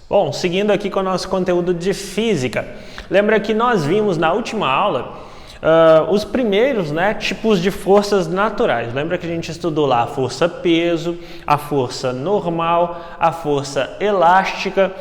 Bom, seguindo aqui com o nosso conteúdo de física, lembra que nós vimos na última aula os primeiros tipos de forças naturais. Lembra que a gente estudou lá a força peso, a força normal, a força elástica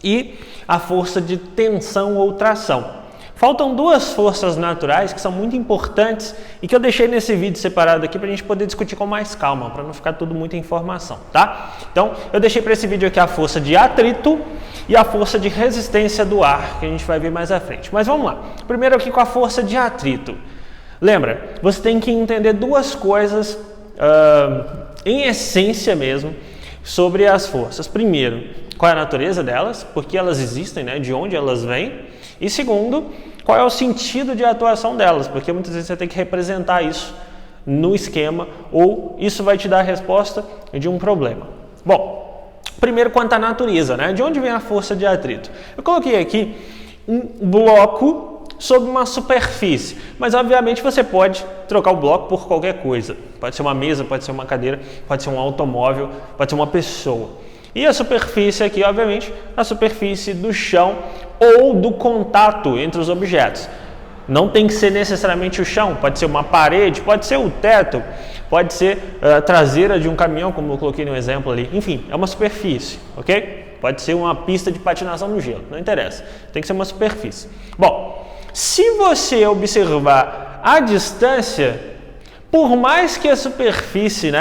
e a força de tensão ou tração. Faltam duas forças naturais que são muito importantes e que eu deixei nesse vídeo separado aqui para a gente poder discutir com mais calma, para não ficar tudo muita informação, tá? Então, eu deixei para esse vídeo aqui a força de atrito e a força de resistência do ar, que a gente vai ver mais à frente. Mas vamos lá. Primeiro aqui com a força de atrito. Lembra, você tem que entender duas coisas em essência mesmo sobre as forças. Primeiro, qual é a natureza delas, por que elas existem, de onde elas vêm. E segundo, qual é o sentido de atuação delas, porque muitas vezes você tem que representar isso no esquema ou isso vai te dar a resposta de um problema. Bom, primeiro quanto à natureza, de onde vem a força de atrito? Eu coloquei aqui um bloco sobre uma superfície, mas obviamente você pode trocar o bloco por qualquer coisa. Pode ser uma mesa, pode ser uma cadeira, pode ser um automóvel, pode ser uma pessoa. E a superfície aqui, obviamente, a superfície do chão ou do contato entre os objetos. Não tem que ser necessariamente o chão, pode ser uma parede, pode ser o teto, pode ser a traseira de um caminhão, como eu coloquei no exemplo ali. Enfim, é uma superfície, ok? Pode ser uma pista de patinação no gelo, não interessa. Tem que ser uma superfície. Bom, se você observar a distância, por mais que a superfície,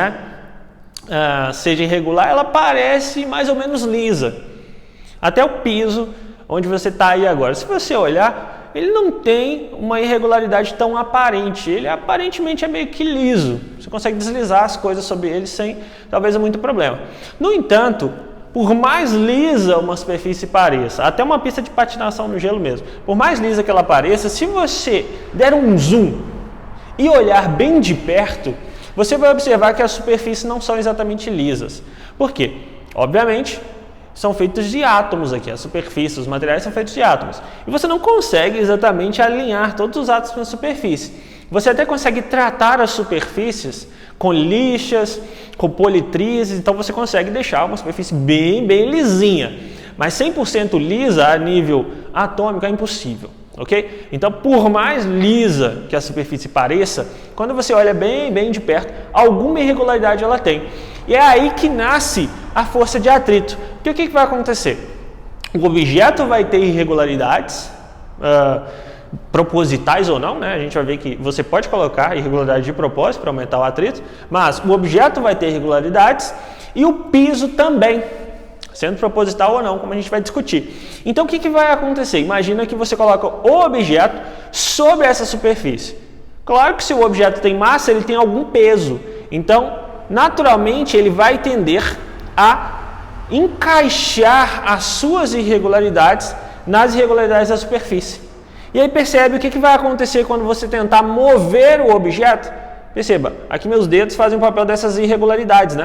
seja irregular, ela parece mais ou menos lisa. Até o piso, onde você está aí agora. Se você olhar, ele não tem uma irregularidade tão aparente. Ele aparentemente é meio que liso. Você consegue deslizar as coisas sobre ele sem talvez muito problema. No entanto, por mais lisa uma superfície pareça, até uma pista de patinação no gelo mesmo, por mais lisa que ela pareça, se você der um zoom e olhar bem de perto, você vai observar que as superfícies não são exatamente lisas. Por quê? Obviamente, são feitos de átomos aqui. As superfícies, os materiais são feitos de átomos. E você não consegue exatamente alinhar todos os átomos na superfície. Você até consegue tratar as superfícies com lixas, com politrizes, então você consegue deixar uma superfície bem lisinha. Mas 100% lisa a nível atômico é impossível. Ok? Então, por mais lisa que a superfície pareça, quando você olha bem de perto, alguma irregularidade ela tem. E é aí que nasce a força de atrito. Porque o que vai acontecer? O objeto vai ter irregularidades, propositais ou não, A gente vai ver que você pode colocar irregularidade de propósito para aumentar o atrito, mas o objeto vai ter irregularidades e o piso também, sendo proposital ou não, como a gente vai discutir. Então, o que vai acontecer? Imagina que você coloca o objeto sobre essa superfície. Claro que se o objeto tem massa, ele tem algum peso. Então, naturalmente, ele vai tender a encaixar as suas irregularidades nas irregularidades da superfície. E aí percebe o que vai acontecer quando você tentar mover o objeto? Perceba, aqui meus dedos fazem o papel dessas irregularidades,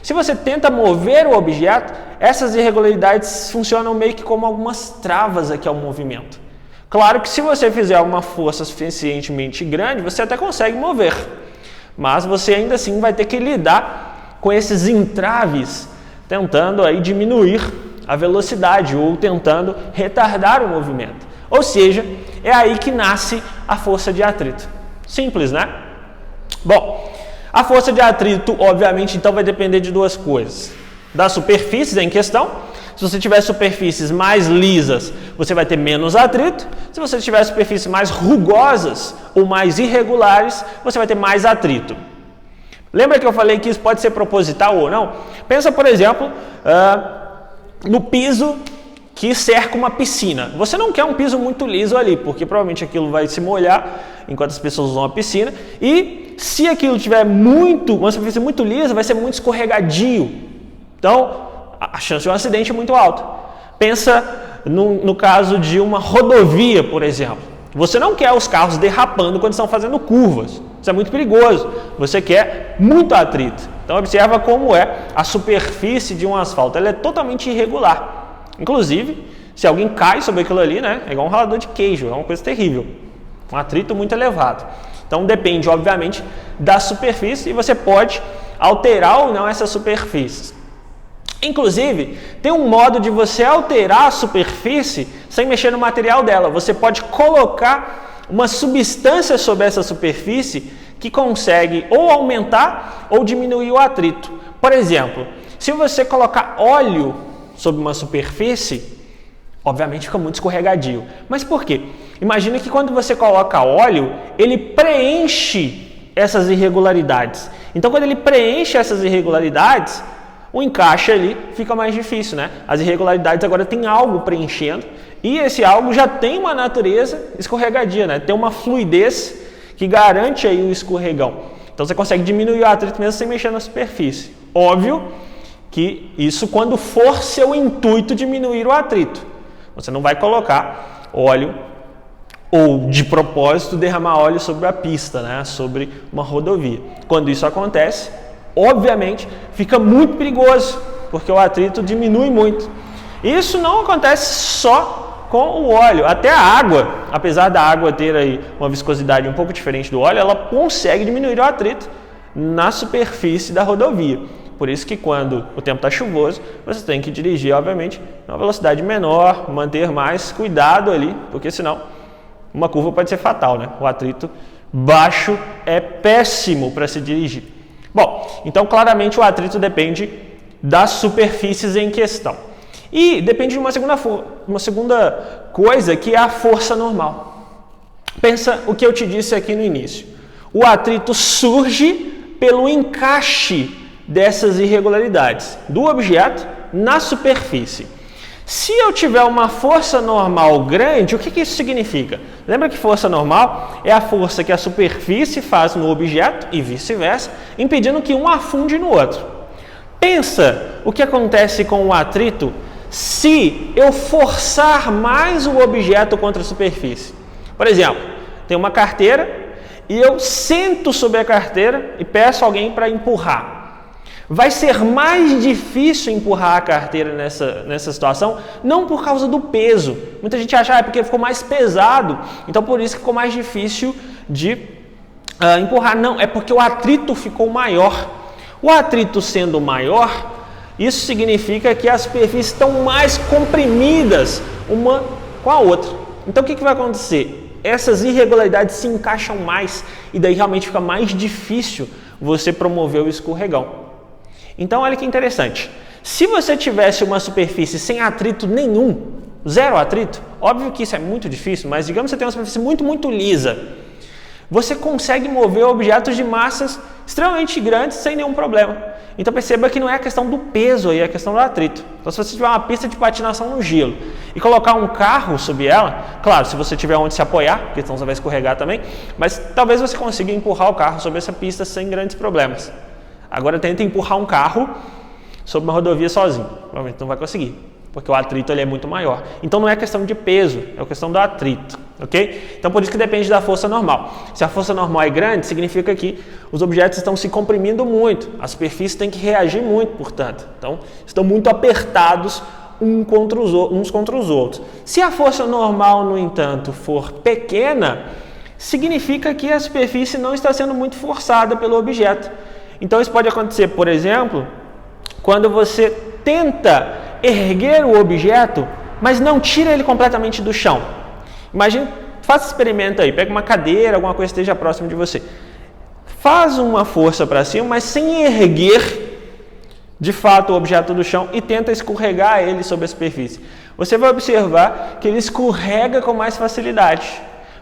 Se você tenta mover o objeto, essas irregularidades funcionam meio que como algumas travas aqui ao movimento. Claro que se você fizer uma força suficientemente grande, você até consegue mover. Mas você ainda assim vai ter que lidar com esses entraves, tentando aí diminuir a velocidade ou tentando retardar o movimento. Ou seja, é aí que nasce a força de atrito. Simples, Bom, a força de atrito, obviamente, então vai depender de duas coisas. Das superfícies em questão. Se você tiver superfícies mais lisas, você vai ter menos atrito. Se você tiver superfícies mais rugosas ou mais irregulares, você vai ter mais atrito. Lembra que eu falei que isso pode ser proposital ou não? Pensa, por exemplo, no piso que cerca uma piscina. Você não quer um piso muito liso ali, porque provavelmente aquilo vai se molhar enquanto as pessoas usam a piscina. E se aquilo tiver uma superfície muito lisa, vai ser muito escorregadio. Então, a chance de um acidente é muito alta. Pensa no caso de uma rodovia, por exemplo. Você não quer os carros derrapando quando estão fazendo curvas. Isso é muito perigoso. Você quer muito atrito. Então, observa como é a superfície de um asfalto. Ela é totalmente irregular. Inclusive, se alguém cai sobre aquilo ali, é igual um ralador de queijo. É uma coisa terrível. Um atrito muito elevado. Então, depende, obviamente, da superfície e você pode alterar ou não essas superfícies. Inclusive, tem um modo de você alterar a superfície sem mexer no material dela. Você pode colocar uma substância sobre essa superfície que consegue ou aumentar ou diminuir o atrito. Por exemplo, se você colocar óleo sobre uma superfície, obviamente fica muito escorregadio. Mas por quê? Imagina que quando você coloca óleo, ele preenche essas irregularidades. Então, quando ele preenche essas irregularidades, o encaixe ali fica mais difícil, né? As irregularidades agora tem algo preenchendo e esse algo já tem uma natureza escorregadia, né? Tem uma fluidez que garante aí o escorregão. Então, você consegue diminuir o atrito mesmo sem mexer na superfície. Óbvio que isso quando for seu intuito diminuir o atrito. Você não vai colocar óleo ou de propósito derramar óleo sobre a pista, né? Sobre uma rodovia. Quando isso acontece, obviamente, fica muito perigoso, porque o atrito diminui muito. Isso não acontece só com o óleo, até a água, apesar da água ter aí uma viscosidade um pouco diferente do óleo, ela consegue diminuir o atrito na superfície da rodovia. Por isso que quando o tempo está chuvoso, você tem que dirigir, obviamente, numa velocidade menor, manter mais cuidado ali, porque senão uma curva pode ser fatal, né? O atrito baixo é péssimo para se dirigir. Bom, então claramente o atrito depende das superfícies em questão. E depende de uma segunda coisa, que é a força normal. Pensa o que eu te disse aqui no início. O atrito surge pelo encaixe dessas irregularidades do objeto na superfície. Se eu tiver uma força normal grande, o que isso significa? Lembra que força normal é a força que a superfície faz no objeto e vice-versa, impedindo que um afunde no outro. Pensa o que acontece com o atrito se eu forçar mais o objeto contra a superfície. Por exemplo, tem uma carteira e eu sento sobre a carteira e peço alguém para empurrar. Vai ser mais difícil empurrar a carteira nessa situação, não por causa do peso. Muita gente acha que é porque ficou mais pesado, então por isso que ficou mais difícil de empurrar. Não, é porque o atrito ficou maior. O atrito sendo maior, isso significa que as superfícies estão mais comprimidas uma com a outra. Então o que vai acontecer? Essas irregularidades se encaixam mais e daí realmente fica mais difícil você promover o escorregão. Então, olha que interessante. Se você tivesse uma superfície sem atrito nenhum, zero atrito, óbvio que isso é muito difícil, mas digamos que você tem uma superfície muito lisa, você consegue mover objetos de massas extremamente grandes sem nenhum problema. Então, perceba que não é a questão do peso aí, é a questão do atrito. Então, se você tiver uma pista de patinação no gelo e colocar um carro sobre ela, claro, se você tiver onde se apoiar, porque senão você vai escorregar também, mas talvez você consiga empurrar o carro sobre essa pista sem grandes problemas. Agora tenta empurrar um carro sobre uma rodovia sozinho. Provavelmente não vai conseguir, porque o atrito ele é muito maior. Então não é questão de peso, é questão do atrito, ok? Então por isso que depende da força normal. Se a força normal é grande, significa que os objetos estão se comprimindo muito. A superfície tem que reagir muito, portanto. Então estão muito apertados uns contra os outros. Se a força normal, no entanto, for pequena, significa que a superfície não está sendo muito forçada pelo objeto. Então isso pode acontecer, por exemplo, quando você tenta erguer o objeto, mas não tira ele completamente do chão. Imagina, faça esse experimento aí, pega uma cadeira, alguma coisa que esteja próximo de você. Faz uma força para cima, mas sem erguer de fato o objeto do chão e tenta escorregar ele sobre a superfície. Você vai observar que ele escorrega com mais facilidade.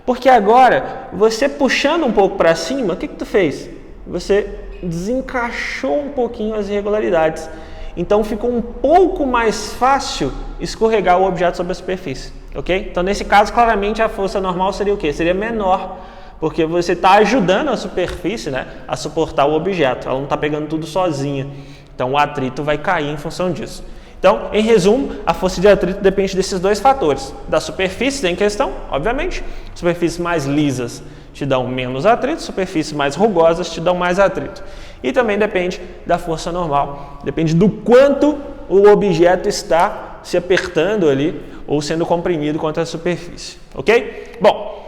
Porque agora, você puxando um pouco para cima, o que tu fez? Você desencaixou um pouquinho as irregularidades. Então ficou um pouco mais fácil escorregar o objeto sobre a superfície, ok? Então nesse caso, claramente a força normal seria o quê? Seria menor, porque você está ajudando a superfície, né, a suportar o objeto. Ela não está pegando tudo sozinha. Então o atrito vai cair em função disso. Então, em resumo, a força de atrito depende desses dois fatores. Da superfície em questão, obviamente, superfícies mais lisas te dão menos atrito, superfícies mais rugosas te dão mais atrito. E também depende da força normal, depende do quanto o objeto está se apertando ali ou sendo comprimido contra a superfície, ok? Bom,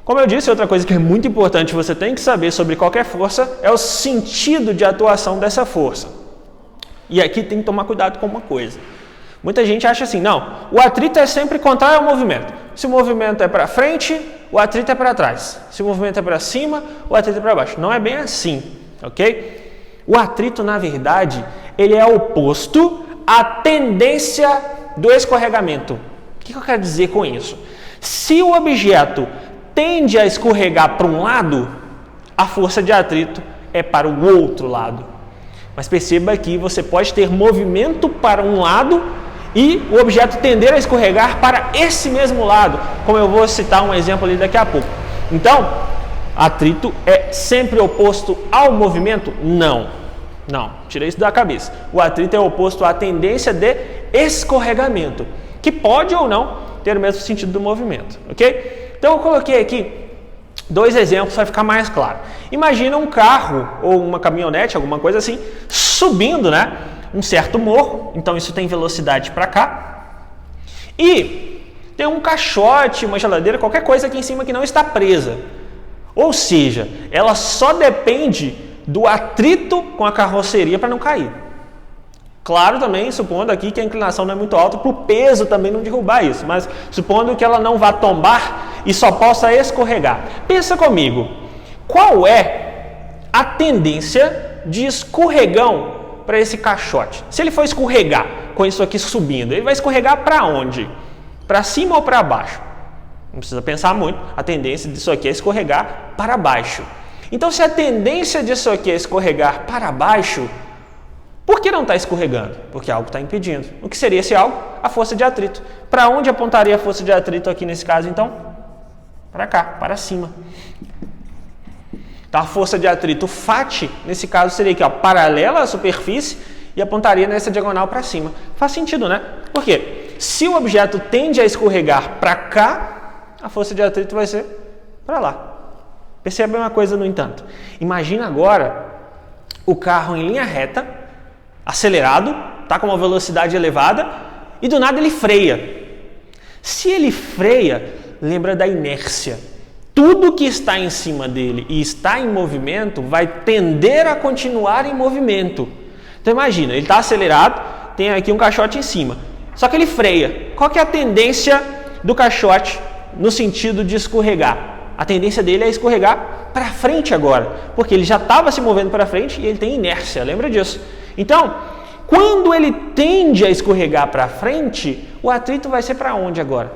como eu disse, outra coisa que é muito importante você tem que saber sobre qualquer força é o sentido de atuação dessa força. E aqui tem que tomar cuidado com uma coisa. Muita gente acha assim, não, o atrito é sempre contrário ao movimento. Se o movimento é para frente, o atrito é para trás. Se o movimento é para cima, o atrito é para baixo. Não é bem assim, ok? O atrito, na verdade, ele é oposto à tendência do escorregamento. O que eu quero dizer com isso? Se o objeto tende a escorregar para um lado, a força de atrito é para o outro lado. Mas perceba que você pode ter movimento para um lado e o objeto tender a escorregar para esse mesmo lado, como eu vou citar um exemplo ali daqui a pouco. Então, atrito é sempre oposto ao movimento? Não, tirei isso da cabeça. O atrito é oposto à tendência de escorregamento, que pode ou não ter o mesmo sentido do movimento, ok? Então eu coloquei aqui 2 exemplos para ficar mais claro. Imagina um carro ou uma caminhonete, alguma coisa assim, subindo, né, um certo morro, então isso tem velocidade para cá, e tem um caixote, uma geladeira, qualquer coisa aqui em cima que não está presa. Ou seja, ela só depende do atrito com a carroceria para não cair. Claro, também supondo aqui que a inclinação não é muito alta, para o peso também não derrubar isso, mas supondo que ela não vá tombar e só possa escorregar. Pensa comigo, qual é a tendência de escorregão para esse caixote? Se ele for escorregar com isso aqui subindo, ele vai escorregar para onde? Para cima ou para baixo? Não precisa pensar muito, a tendência disso aqui é escorregar para baixo. Então, se a tendência disso aqui é escorregar para baixo, por que não está escorregando? Porque algo está impedindo. O que seria esse algo? A força de atrito. Para onde apontaria a força de atrito aqui nesse caso, então? Para cá, para cima. Então, a força de atrito FAT, nesse caso, seria aqui, ó, paralela à superfície e apontaria nessa diagonal para cima. Faz sentido, né? Por quê? Se o objeto tende a escorregar para cá, a força de atrito vai ser para lá. Percebe uma coisa, no entanto. Imagina agora o carro em linha reta, acelerado, está com uma velocidade elevada e do nada ele freia. Se ele freia, lembra da inércia. Tudo que está em cima dele e está em movimento vai tender a continuar em movimento. Então imagina, ele está acelerado, tem aqui um caixote em cima, só que ele freia. Qual que é a tendência do caixote no sentido de escorregar? A tendência dele é escorregar para frente agora, porque ele já estava se movendo para frente e ele tem inércia, lembra disso? Então, quando ele tende a escorregar para frente, o atrito vai ser para onde agora?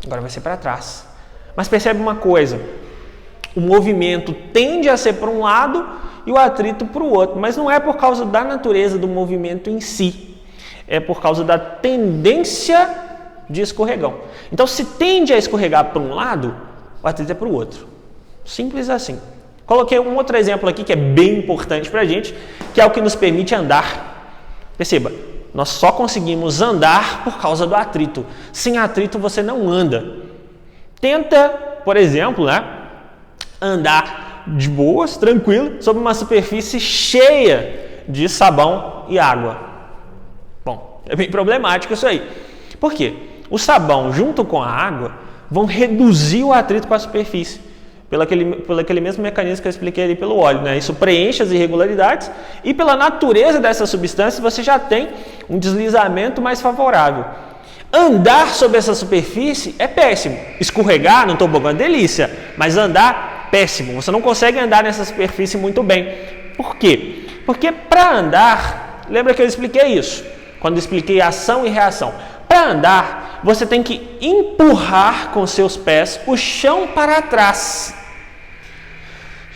Agora vai ser para trás. Mas percebe uma coisa, o movimento tende a ser para um lado e o atrito para o outro, mas não é por causa da natureza do movimento em si, é por causa da tendência de escorregão. Então, se tende a escorregar para um lado, o atrito é para o outro. Simples assim. Coloquei um outro exemplo aqui que é bem importante para a gente, que é o que nos permite andar. Perceba, nós só conseguimos andar por causa do atrito. Sem atrito você não anda. Tenta, por exemplo, né, andar de boas, tranquilo, sobre uma superfície cheia de sabão e água. Bom, é bem problemático isso aí. Por quê? O sabão junto com a água vão reduzir o atrito com a superfície, pelo aquele mesmo mecanismo que eu expliquei ali pelo óleo, né? Isso preenche as irregularidades e pela natureza dessa substância você já tem um deslizamento mais favorável. Andar sobre essa superfície é péssimo. Escorregar no tobogã é delícia, mas andar, péssimo. Você não consegue andar nessa superfície muito bem. Por quê? Porque para andar, lembra que eu expliquei isso? Quando eu expliquei ação e reação. Para andar, você tem que empurrar com seus pés o chão para trás.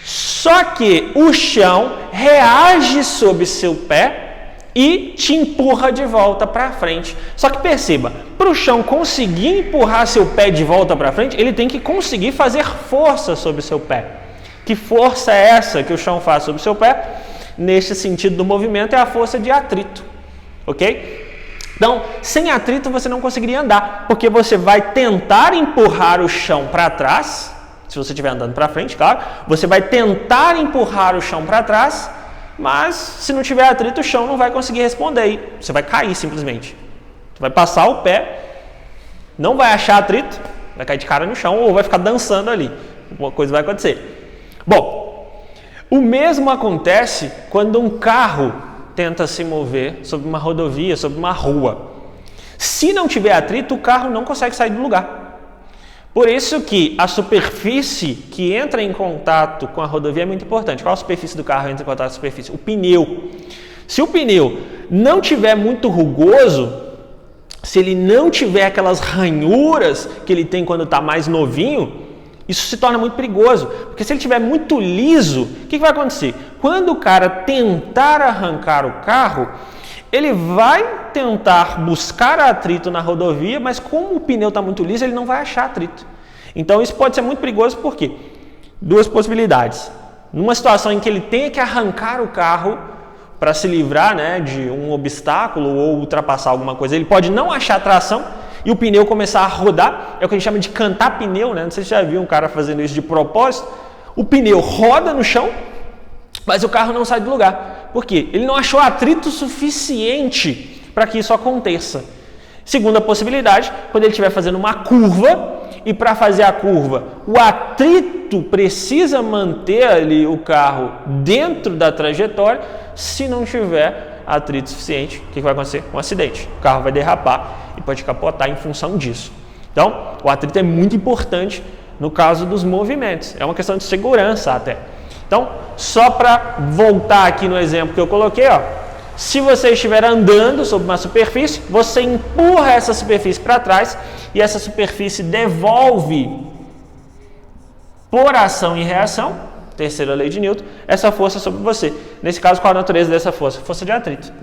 Só que o chão reage sob seu pé e te empurra de volta para frente. Só que perceba, para o chão conseguir empurrar seu pé de volta para frente, ele tem que conseguir fazer força sobre seu pé. Que força é essa que o chão faz sobre seu pé? Neste sentido do movimento, é a força de atrito. Ok? Então, sem atrito você não conseguiria andar, porque você vai tentar empurrar o chão para trás, se você estiver andando para frente, claro, você vai tentar empurrar o chão para trás, mas se não tiver atrito, o chão não vai conseguir responder, e você vai cair simplesmente. Você vai passar o pé, não vai achar atrito, vai cair de cara no chão ou vai ficar dançando ali, alguma coisa vai acontecer. Bom, o mesmo acontece quando um carro tenta se mover sobre uma rodovia, sobre uma rua. Se não tiver atrito, o carro não consegue sair do lugar. Por isso que a superfície que entra em contato com a rodovia é muito importante. Qual a superfície do carro entra em contato com a superfície? O pneu. Se o pneu não tiver muito rugoso, se ele não tiver aquelas ranhuras que ele tem quando está mais novinho, isso se torna muito perigoso. Porque se ele estiver muito liso, o que vai acontecer? Quando o cara tentar arrancar o carro, ele vai tentar buscar atrito na rodovia, mas como o pneu está muito liso, ele não vai achar atrito. Então isso pode ser muito perigoso, por quê? Duas possibilidades. Numa situação em que ele tenha que arrancar o carro para se livrar, né, de um obstáculo ou ultrapassar alguma coisa, ele pode não achar tração e o pneu começar a rodar, é o que a gente chama de cantar pneu, né? Não sei se você já viu um cara fazendo isso de propósito. O pneu roda no chão, mas o carro não sai do lugar. Por quê? Ele não achou atrito suficiente para que isso aconteça. Segunda possibilidade, quando ele estiver fazendo uma curva, e para fazer a curva, o atrito precisa manter ali o carro dentro da trajetória. Se não tiver atrito suficiente, o que vai acontecer? Um acidente. O carro vai derrapar e pode capotar em função disso. Então, o atrito é muito importante no caso dos movimentos. É uma questão de segurança até. Então, só para voltar aqui no exemplo que eu coloquei, ó, se você estiver andando sobre uma superfície, você empurra essa superfície para trás e essa superfície devolve, por ação e reação, terceira lei de Newton, essa força sobre você. Nesse caso, qual a natureza dessa força? Força de atrito.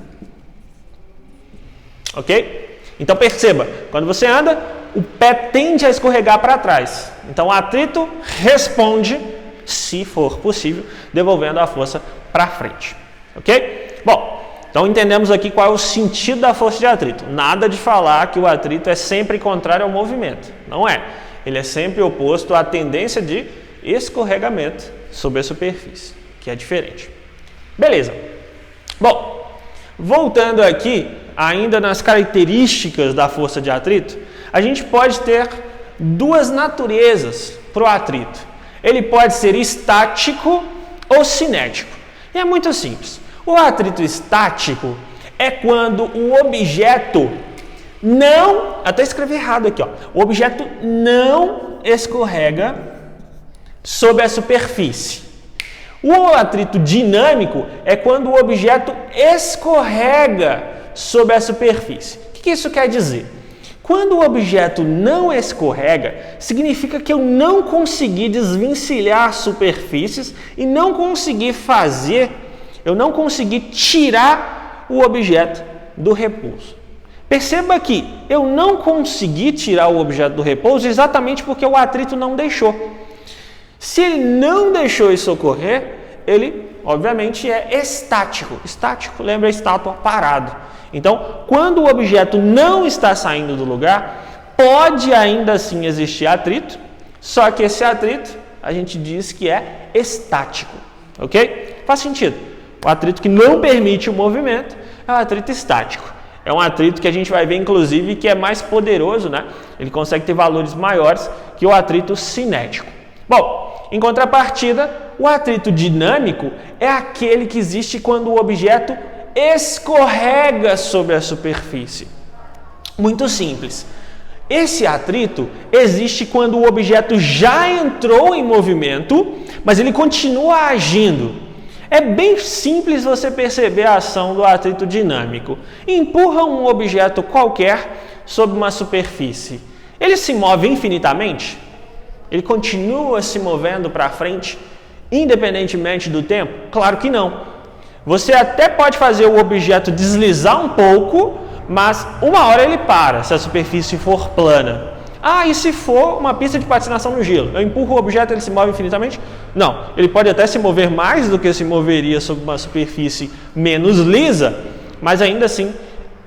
Ok? Então perceba, quando você anda, o pé tende a escorregar para trás. Então o atrito responde, se for possível, devolvendo a força para frente. Ok? Bom, então entendemos aqui qual é o sentido da força de atrito. Nada de falar que o atrito é sempre contrário ao movimento. Não é. Ele é sempre oposto à tendência de escorregamento sobre a superfície, que é diferente. Beleza. Bom, voltando aqui, ainda nas características da força de atrito, a gente pode ter duas naturezas para o atrito. Ele pode ser estático ou cinético. E é muito simples. O atrito estático é quando o objeto não... Até escrevi errado aqui, ó. O objeto não escorrega sobre a superfície. O atrito dinâmico é quando o objeto escorrega sobre a superfície. O que isso quer dizer? Quando o objeto não escorrega, significa que eu não consegui desvencilhar superfícies e não consegui tirar o objeto do repouso. Perceba que eu não consegui tirar o objeto do repouso exatamente porque o atrito não deixou. Se ele não deixou isso ocorrer, ele obviamente é estático. Estático lembra a estátua parado. Então, quando o objeto não está saindo do lugar, pode ainda assim existir atrito, só que esse atrito a gente diz que é estático, ok? Faz sentido. O atrito que não permite o movimento é o atrito estático. É um atrito que a gente vai ver, inclusive, que é mais poderoso, né? Ele consegue ter valores maiores que o atrito cinético. Bom, em contrapartida, o atrito dinâmico é aquele que existe quando o objeto escorrega sobre a superfície. Muito simples. Esse atrito existe quando o objeto já entrou em movimento, mas ele continua agindo. É bem simples você perceber a ação do atrito dinâmico. Empurra um objeto qualquer sobre uma superfície. Ele se move infinitamente? Ele continua se movendo para frente, independentemente do tempo? Claro que não. Você até pode fazer o objeto deslizar um pouco, mas uma hora ele para, se a superfície for plana. Ah, e se for uma pista de patinação no gelo? Eu empurro o objeto e ele se move infinitamente? Não, ele pode até se mover mais do que se moveria sobre uma superfície menos lisa, mas ainda assim,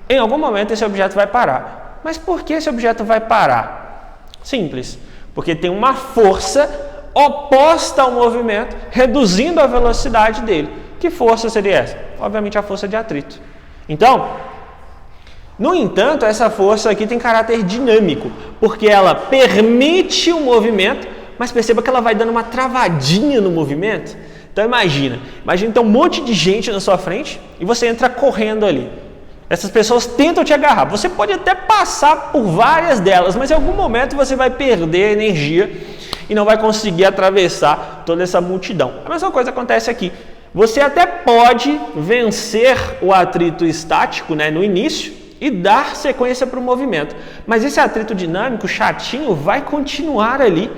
em algum momento esse objeto vai parar. Mas por que esse objeto vai parar? Simples, porque tem uma força oposta ao movimento, reduzindo a velocidade dele. Que força seria essa? Obviamente a força de atrito. Então, no entanto, essa força aqui tem caráter dinâmico, porque ela permite o movimento, mas perceba que ela vai dando uma travadinha no movimento. Então imagina tem um monte de gente na sua frente e você entra correndo ali. Essas pessoas tentam te agarrar. Você pode até passar por várias delas, mas em algum momento você vai perder energia e não vai conseguir atravessar toda essa multidão. A mesma coisa acontece aqui. Você até pode vencer o atrito estático, né, no início e dar sequência para o movimento. Mas esse atrito dinâmico, chatinho, vai continuar ali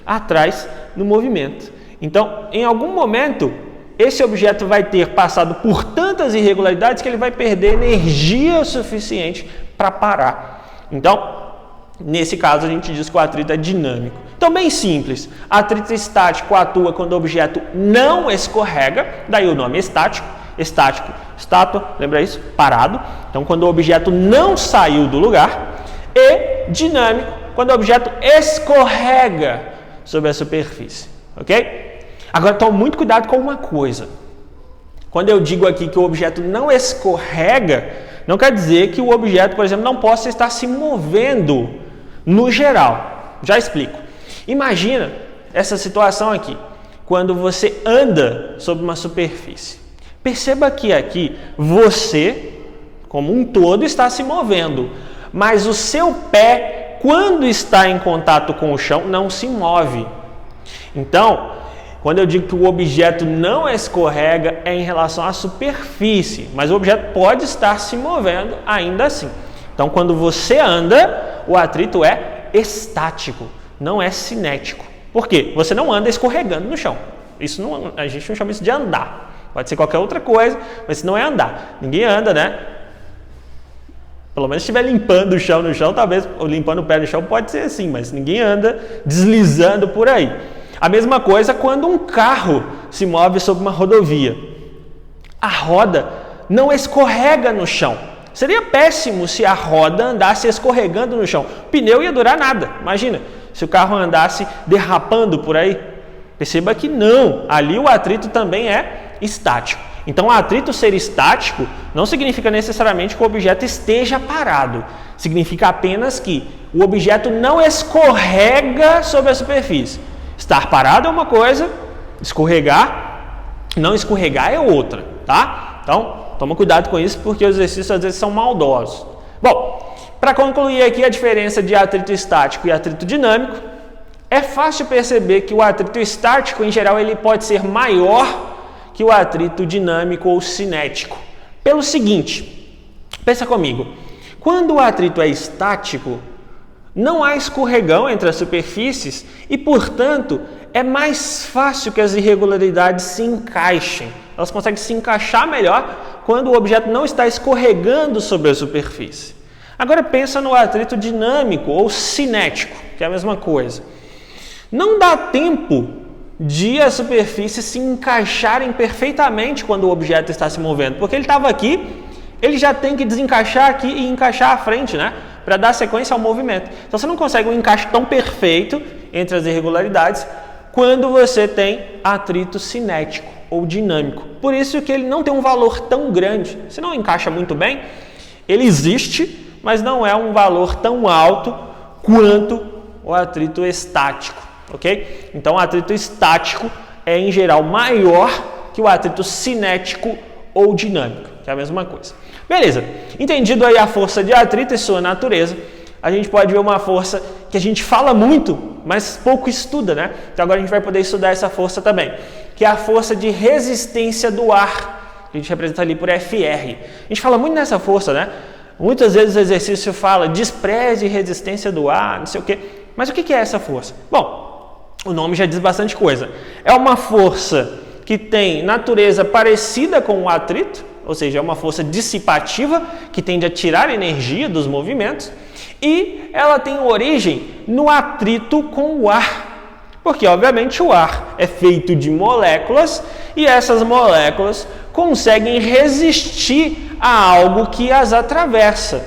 atrás no movimento. Então, em algum momento, esse objeto vai ter passado por tantas irregularidades que ele vai perder energia suficiente para parar. Então, nesse caso, a gente diz que o atrito é dinâmico. Então, bem simples. Atrito estático atua quando o objeto não escorrega, daí o nome estático. Estático, estátua, lembra isso? Parado. Então, quando o objeto não saiu do lugar. E dinâmico, quando o objeto escorrega sobre a superfície. Ok? Agora, tome muito cuidado com uma coisa. Quando eu digo aqui que o objeto não escorrega, não quer dizer que o objeto, por exemplo, não possa estar se movendo no geral. Já explico. Imagina essa situação aqui, quando você anda sobre uma superfície. Perceba que aqui você, como um todo, está se movendo, mas o seu pé, quando está em contato com o chão, não se move. Então, quando eu digo que o objeto não escorrega, é em relação à superfície, mas o objeto pode estar se movendo ainda assim. Então, quando você anda, o atrito é estático, não é cinético. Por quê? Você não anda escorregando no chão. Isso não, a gente não chama isso de andar. Pode ser qualquer outra coisa, mas isso não é andar. Ninguém anda, né? Pelo menos se estiver limpando o chão no chão, talvez, ou limpando o pé no chão, pode ser assim, mas ninguém anda deslizando por aí. A mesma coisa quando um carro se move sobre uma rodovia. A roda não escorrega no chão. Seria péssimo se a roda andasse escorregando no chão. O pneu ia durar nada. Imagina, se o carro andasse derrapando por aí. Perceba que não. Ali o atrito também é estático. Então, o atrito ser estático não significa necessariamente que o objeto esteja parado. Significa apenas que o objeto não escorrega sobre a superfície. Estar parado é uma coisa, não escorregar é outra, tá? Então, toma cuidado com isso, porque os exercícios às vezes são maldosos. Bom, para concluir aqui a diferença de atrito estático e atrito dinâmico, é fácil perceber que o atrito estático, em geral, ele pode ser maior que o atrito dinâmico ou cinético. Pelo seguinte, pensa comigo, quando o atrito é estático, não há escorregão entre as superfícies e, portanto, é mais fácil que as irregularidades se encaixem. Elas conseguem se encaixar melhor quando o objeto não está escorregando sobre a superfície. Agora pensa no atrito dinâmico ou cinético, que é a mesma coisa. Não dá tempo de as superfícies se encaixarem perfeitamente quando o objeto está se movendo, porque ele estava aqui, ele já tem que desencaixar aqui e encaixar à frente, né? Para dar sequência ao movimento. Então você não consegue um encaixe tão perfeito entre as irregularidades quando você tem atrito cinético ou dinâmico. Por isso que ele não tem um valor tão grande. Se não encaixa muito bem, ele existe, mas não é um valor tão alto quanto o atrito estático, ok? Então o atrito estático é em geral maior que o atrito cinético ou dinâmico, que é a mesma coisa. Beleza, entendido aí a força de atrito e sua natureza, a gente pode ver uma força que a gente fala muito, mas pouco estuda, né? Então agora a gente vai poder estudar essa força também, que é a força de resistência do ar, que a gente representa ali por FR. A gente fala muito nessa força, né? Muitas vezes o exercício fala despreze resistência do ar, não sei o quê. Mas o que é essa força? Bom, o nome já diz bastante coisa. É uma força que tem natureza parecida com o atrito, ou seja, é uma força dissipativa que tende a tirar energia dos movimentos, e ela tem origem no atrito com o ar, porque obviamente o ar é feito de moléculas e essas moléculas conseguem resistir a algo que as atravessa.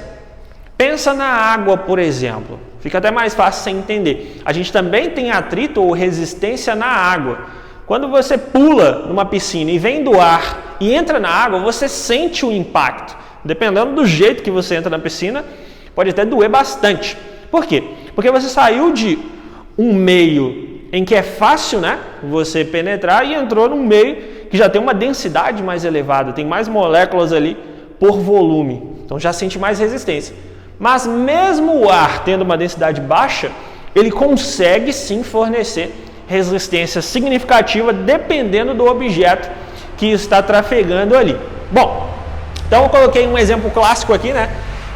Pensa na água, por exemplo, fica até mais fácil você entender. A gente também tem atrito ou resistência na água. Quando você pula numa piscina e vem do ar e entra na água, você sente o impacto. Dependendo do jeito que você entra na piscina, pode até doer bastante. Por quê? Porque você saiu de um meio em que é fácil, né, você penetrar, e entrou num meio que já tem uma densidade mais elevada, tem mais moléculas ali por volume, então já sente mais resistência. Mas mesmo o ar tendo uma densidade baixa, ele consegue sim fornecer resistência significativa dependendo do objeto que está trafegando ali. Bom, então eu coloquei um exemplo clássico aqui, né,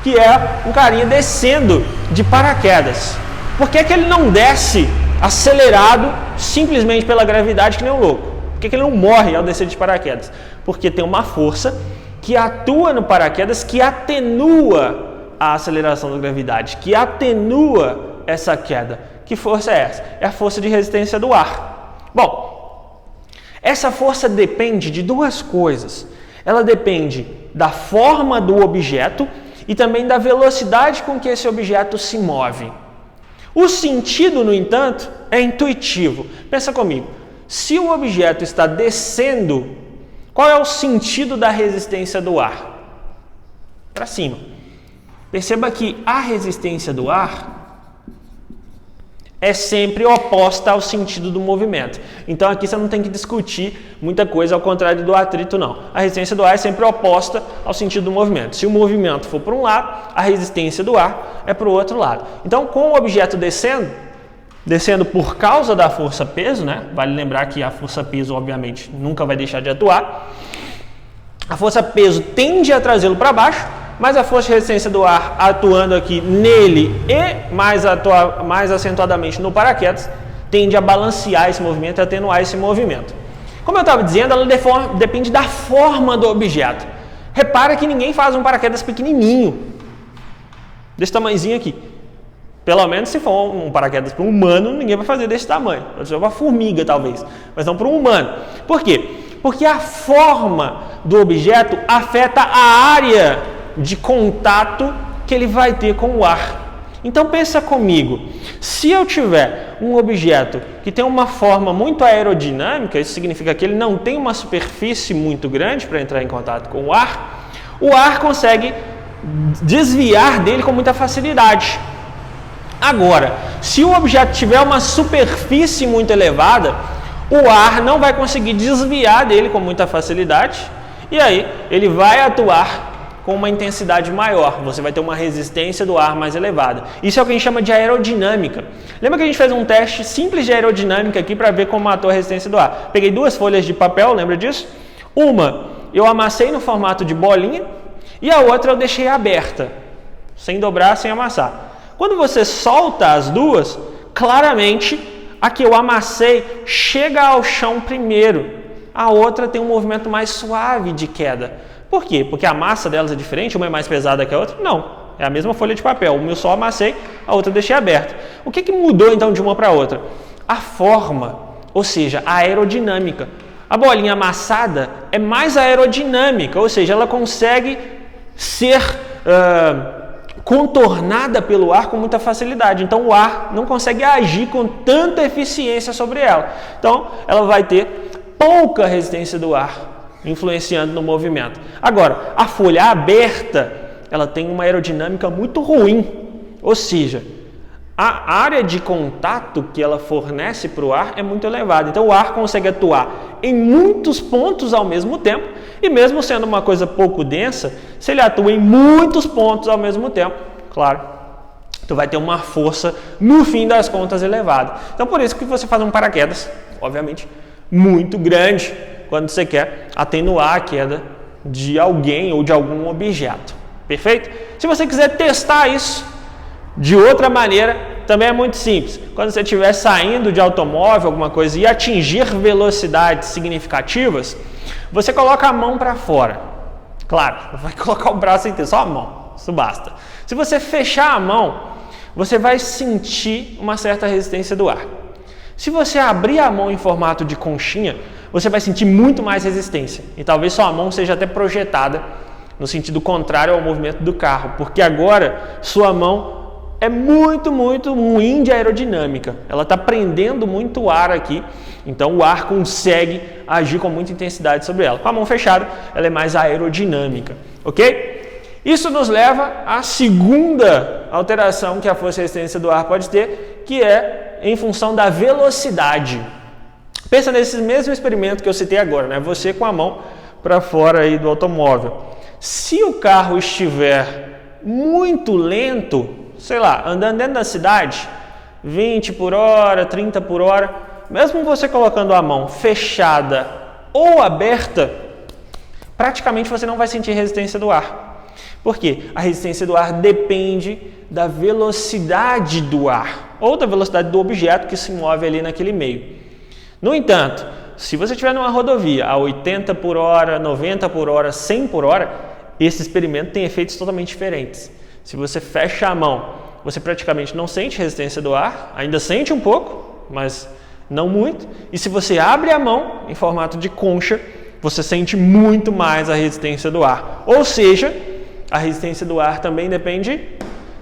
que é um carinha descendo de paraquedas. Por que ele não desce acelerado simplesmente pela gravidade que nem um louco? Por que ele não morre ao descer de paraquedas? Porque tem uma força que atua no paraquedas que atenua a aceleração da gravidade, que atenua essa queda. Que força é essa? É a força de resistência do ar. Bom, essa força depende de duas coisas. Ela depende da forma do objeto e também da velocidade com que esse objeto se move. O sentido, no entanto, é intuitivo. Pensa comigo, se o objeto está descendo, qual é o sentido da resistência do ar? Para cima. Perceba que a resistência do ar é sempre oposta ao sentido do movimento. Então aqui você não tem que discutir muita coisa ao contrário do atrito, não. A resistência do ar é sempre oposta ao sentido do movimento. Se o movimento for para um lado, a resistência do ar é para o outro lado. Então, com o objeto descendo por causa da força-peso, né? Vale lembrar que a força-peso, obviamente, nunca vai deixar de atuar. A força-peso tende a trazê-lo para baixo, mas a força de resistência do ar atuando aqui nele e mais acentuadamente no paraquedas, tende a balancear esse movimento e atenuar esse movimento. Como eu estava dizendo, ela depende da forma do objeto. Repara que ninguém faz um paraquedas pequenininho, desse tamanhozinho aqui. Pelo menos se for um paraquedas para um humano, ninguém vai fazer desse tamanho. Pode ser uma formiga, talvez, mas não para um humano. Por quê? Porque a forma do objeto afeta a área de contato que ele vai ter com o ar. Então pensa comigo, se eu tiver um objeto que tem uma forma muito aerodinâmica, isso significa que ele não tem uma superfície muito grande para entrar em contato com o ar consegue desviar dele com muita facilidade. Agora, se o objeto tiver uma superfície muito elevada, o ar não vai conseguir desviar dele com muita facilidade, e aí ele vai atuar com uma intensidade maior, você vai ter uma resistência do ar mais elevada. Isso é o que a gente chama de aerodinâmica. Lembra que a gente fez um teste simples de aerodinâmica aqui para ver como atua a resistência do ar? Peguei duas folhas de papel, lembra disso? Uma eu amassei no formato de bolinha e a outra eu deixei aberta, sem dobrar, sem amassar. Quando você solta as duas, claramente a que eu amassei chega ao chão primeiro, a outra tem um movimento mais suave de queda. Por quê? Porque a massa delas é diferente, uma é mais pesada que a outra? Não, é a mesma folha de papel, uma eu só amassei, a outra eu deixei aberta. O que mudou então de uma para a outra? A forma, ou seja, a aerodinâmica. A bolinha amassada é mais aerodinâmica, ou seja, ela consegue ser contornada pelo ar com muita facilidade. Então o ar não consegue agir com tanta eficiência sobre ela. Então ela vai ter pouca resistência do ar, influenciando no movimento. Agora, a folha aberta, ela tem uma aerodinâmica muito ruim, ou seja, a área de contato que ela fornece para o ar é muito elevada. Então, o ar consegue atuar em muitos pontos ao mesmo tempo, e mesmo sendo uma coisa pouco densa, se ele atua em muitos pontos ao mesmo tempo, claro, tu vai ter uma força, no fim das contas, elevada. Então, por isso que você faz um paraquedas, obviamente, muito grande, quando você quer atenuar a queda de alguém ou de algum objeto. Perfeito? Se você quiser testar isso de outra maneira, também é muito simples. Quando você estiver saindo de automóvel, alguma coisa, e atingir velocidades significativas, você coloca a mão para fora. Claro, não vai colocar o braço inteiro, só a mão. Isso basta. Se você fechar a mão, você vai sentir uma certa resistência do ar. Se você abrir a mão em formato de conchinha, você vai sentir muito mais resistência. E talvez sua mão seja até projetada no sentido contrário ao movimento do carro, porque agora sua mão é muito ruim de aerodinâmica. Ela está prendendo muito ar aqui, então o ar consegue agir com muita intensidade sobre ela. Com a mão fechada, ela é mais aerodinâmica, ok? Isso nos leva à segunda alteração que a força e resistência do ar pode ter, que é em função da velocidade. Pensa nesse mesmo experimento que eu citei agora, né? Você com a mão para fora aí do automóvel. Se o carro estiver muito lento, sei lá, andando dentro da cidade, 20 por hora, 30 por hora, mesmo você colocando a mão fechada ou aberta, praticamente você não vai sentir resistência do ar. Por quê? A resistência do ar depende da velocidade do ar ou da velocidade do objeto que se move ali naquele meio. No entanto, se você estiver numa rodovia a 80 por hora, 90 por hora, 100 por hora, esse experimento tem efeitos totalmente diferentes. Se você fecha a mão, você praticamente não sente resistência do ar, ainda sente um pouco, mas não muito. E se você abre a mão em formato de concha, você sente muito mais a resistência do ar. Ou seja, a resistência do ar também depende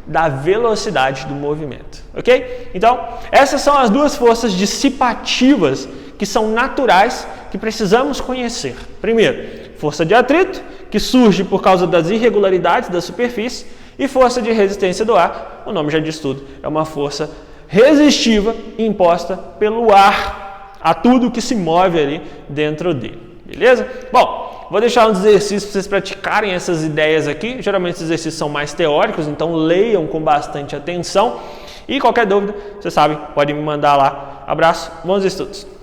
da velocidade do movimento, ok? Então, essas são as duas forças dissipativas que são naturais, que precisamos conhecer. Primeiro, força de atrito, que surge por causa das irregularidades da superfície, e força de resistência do ar, o nome já diz tudo, é uma força resistiva imposta pelo ar a tudo que se move ali dentro dele, beleza? Bom, vou deixar uns exercícios para vocês praticarem essas ideias aqui. Geralmente esses exercícios são mais teóricos, então leiam com bastante atenção. E qualquer dúvida, vocês sabem, pode me mandar lá. Abraço, bons estudos!